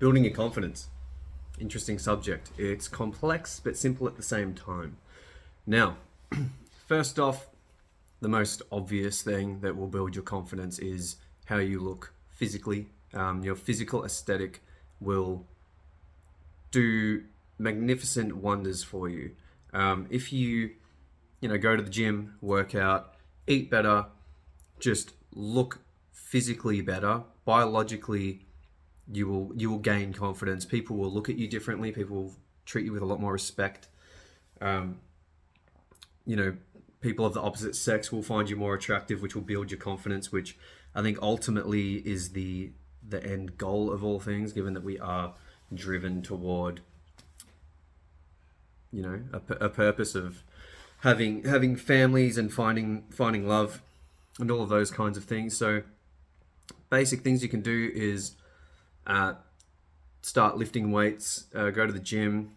Building your confidence. Interesting subject. It's complex but simple at the same time. Now, first off, the most obvious thing that will build your confidence is how you look physically. Your physical aesthetic will do magnificent wonders for you. If you go to the gym, work out, eat better, just look physically better, biologically you will gain confidence. People will look at you differently. People will treat you with a lot more respect. Um, you know, People of the opposite sex will find you more attractive, which will build your confidence, which I think ultimately is the end goal of all things, given that we are driven toward a purpose of having families and finding love and all of those kinds of things. So basic things you can do is uh, start lifting weights, go to the gym,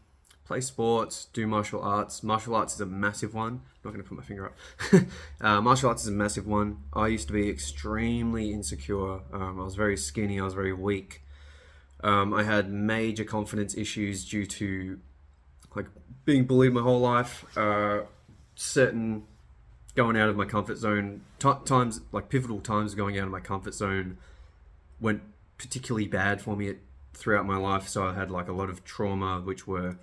play sports, do martial arts. Martial arts is a massive one. I'm not going to put my finger up. Martial arts is a massive one. I used to be extremely insecure. I was very skinny. I was very weak. I had major confidence issues due to like being bullied my whole life. Certain going out of my comfort zone times, like pivotal times, going out of my comfort zone went particularly bad for me throughout my life. So I had like a lot of trauma, which were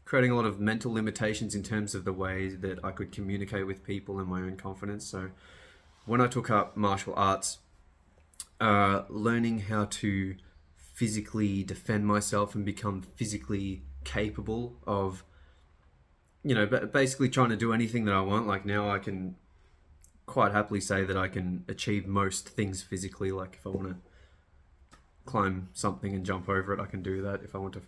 creating a lot of mental limitations in terms of the way that I could communicate with people and my own confidence. So when I took up martial arts, learning how to physically defend myself and become physically capable of, basically trying to do anything that I want. Like now I can quite happily say that I can achieve most things physically. Like if I want to climb something and jump over it, I can do that. If I want to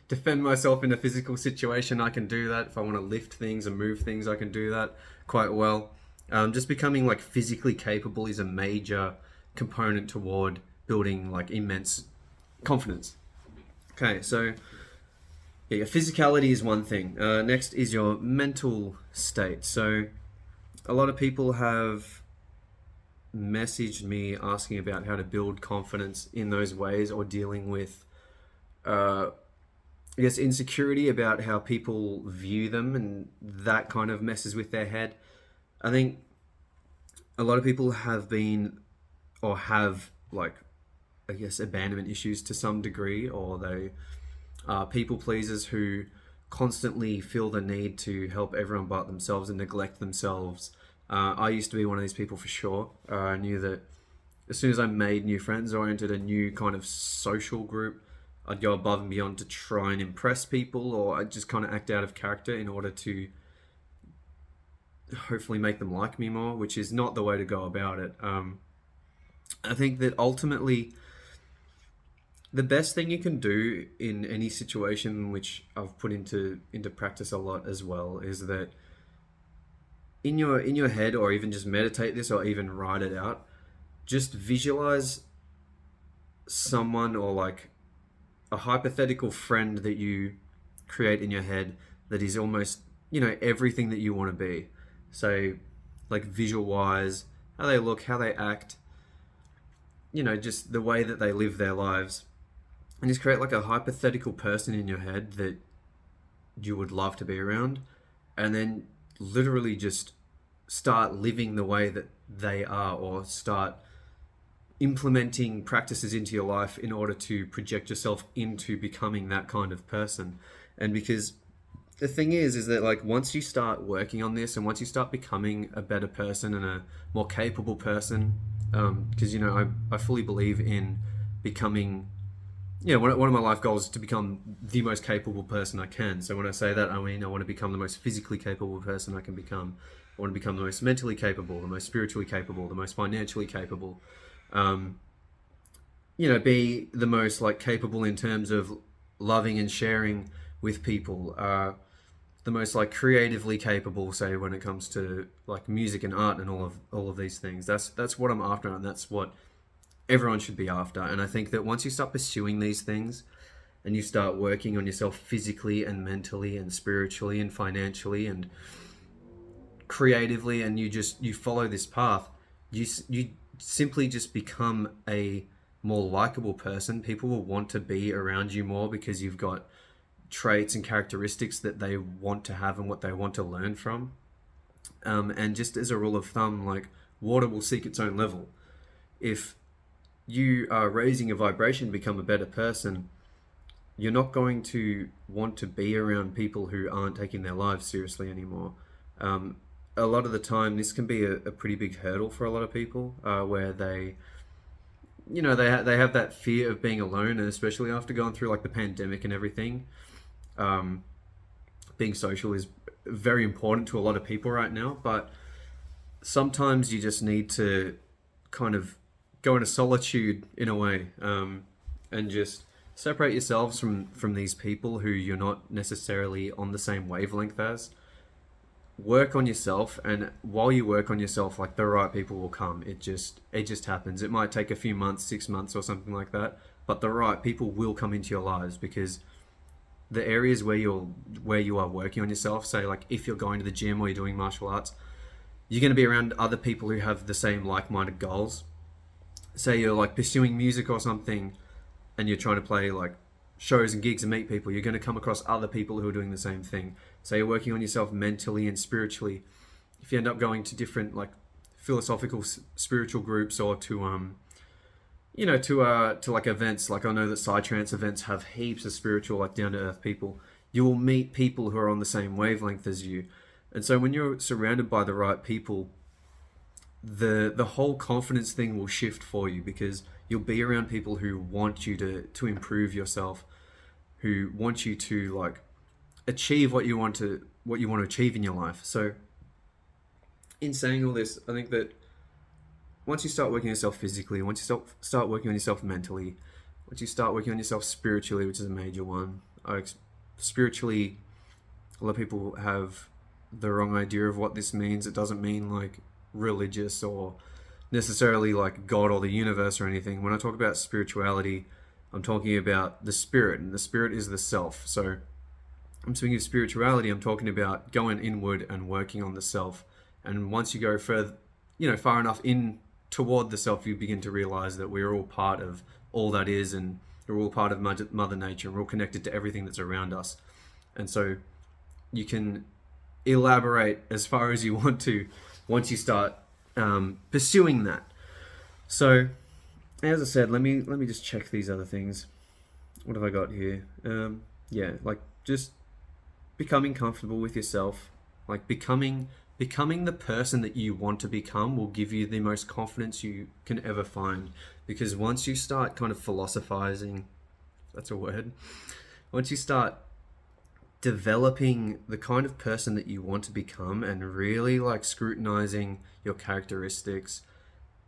defend myself in a physical situation, I can do that. If I want to lift things and move things, I can do that quite well. Just becoming like physically capable is a major component toward building like immense confidence. Okay, so yeah, your physicality is one thing. Next is your mental state. So a lot of people have messaged me asking about how to build confidence in those ways, or dealing with I guess insecurity about how people view them, and that kind of messes with their head. I think a lot of people have been, or have, like, I guess abandonment issues to some degree, or they are people pleasers who constantly feel the need to help everyone but themselves and neglect themselves. I used to be one of these people for sure. I knew that as soon as I made new friends or entered a new kind of social group, I'd go above and beyond to try and impress people, or I'd just kind of act out of character in order to hopefully make them like me more, which is not the way to go about it. I think that ultimately the best thing you can do in any situation, which I've put into practice a lot as well, is that in your head, or even just meditate this, or even write it out, just visualize someone, or like a hypothetical friend that you create in your head that is almost, everything that you want to be. So like visualize how they look, how they act, just the way that they live their lives, and just create like a hypothetical person in your head that you would love to be around, and then literally just start living the way that they are, or start implementing practices into your life in order to project yourself into becoming that kind of person. And because the thing is that like once you start working on this, and once you start becoming a better person and a more capable person, because I fully believe in becoming, one of my life goals is to become the most capable person I can. So when I say that, I mean I want to become the most physically capable person I can become. I want to become the most mentally capable, the most spiritually capable, the most financially capable. Um, be the most like capable in terms of loving and sharing with people. The most like creatively capable, say when it comes to like music and art and all of these things. That's what I'm after, and that's what everyone should be after. And I think that once you start pursuing these things, and you start working on yourself physically and mentally and spiritually and financially and creatively, and you follow this path, you simply just become a more likable person, people will want to be around you more because you've got traits and characteristics that they want to have and what they want to learn from. And just as a rule of thumb, like water will seek its own level. If you are raising your vibration, become a better person, you're not going to want to be around people who aren't taking their lives seriously anymore. Um, a lot of the time, this can be a pretty big hurdle for a lot of people, where they, they have that fear of being alone, and especially after going through like the pandemic and everything, um, being social is very important to a lot of people right now. But sometimes you just need to kind of go into solitude in a way, and just separate yourselves from these people who you're not necessarily on the same wavelength as. Work on yourself, and while you work on yourself, like the right people will come. It just happens. It might take a few months, 6 months or something like that, but the right people will come into your lives, because the areas where you are working on yourself, say like if you're going to the gym or you're doing martial arts, you're going to be around other people who have the same like-minded goals. Say you're like pursuing music or something, and you're trying to play like shows and gigs and meet people, you're going to come across other people who are doing the same thing. So you're working on yourself mentally and spiritually. If you end up going to different like philosophical spiritual groups, or to like events, like I know that psytrance events have heaps of spiritual, like down to earth people, you will meet people who are on the same wavelength as you. And so when you're surrounded by the right people, the whole confidence thing will shift for you, because you'll be around people who want you to improve yourself, who want you to like achieve what you want to achieve in your life. So in saying all this, I think that once you start working on yourself physically, once you start working on yourself mentally, once you start working on yourself spiritually, which is a major one, spiritually, a lot of people have the wrong idea of what this means. It doesn't mean like religious or necessarily like God or the universe or anything. When I talk about spirituality, I'm talking about the spirit, and the spirit is the self. So I'm speaking of spirituality, I'm talking about going inward and working on the self. And once you go further, far enough in toward the self, you begin to realize that we're all part of all that is, and we're all part of Mother Nature, and we're all connected to everything that's around us. And so you can elaborate as far as you want to once you start pursuing that. So, as I said, let me just check these other things. What have I got here? Yeah, like just becoming comfortable with yourself, like becoming the person that you want to become will give you the most confidence you can ever find. Because once you start kind of philosophizing, that's a word, once you start developing the kind of person that you want to become, and really like scrutinizing your characteristics,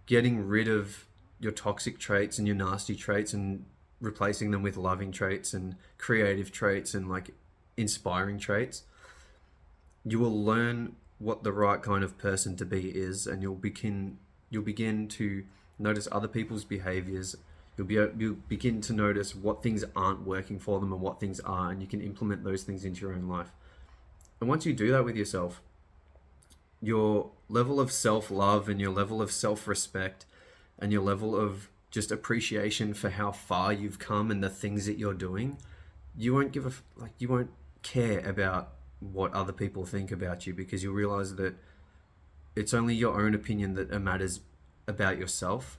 getting rid of your toxic traits and your nasty traits, and replacing them with loving traits and creative traits and like inspiring traits, you will learn what the right kind of person to be is, and you'll begin to notice other people's behaviors. You'll begin to notice what things aren't working for them and what things are, and you can implement those things into your own life. And once you do that with yourself, your level of self-love and your level of self-respect and your level of just appreciation for how far you've come and the things that you're doing, you won't you won't care about what other people think about you, because you'll realize that it's only your own opinion that matters about yourself,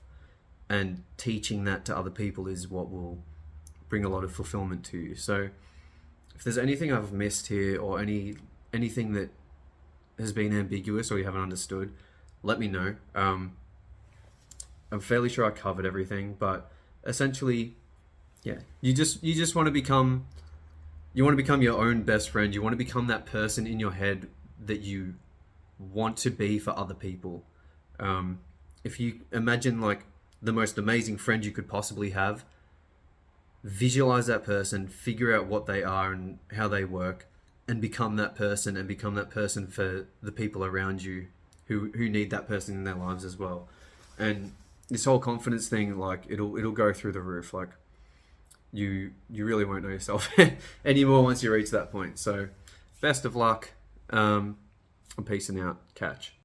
and teaching that to other people is what will bring a lot of fulfillment to you. So if there's anything I've missed here, or anything that has been ambiguous or you haven't understood, let me know. I'm fairly sure I covered everything, but essentially, yeah, you just want to become your own best friend. You want to become that person in your head that you want to be for other people. If you imagine like the most amazing friend you could possibly have, visualize that person, figure out what they are and how they work, and become that person, and become that person for the people around you who need that person in their lives as well. And this whole confidence thing, like it'll go through the roof. Like you really won't know yourself anymore once you reach that point. So best of luck. I'm peacing out. Catch.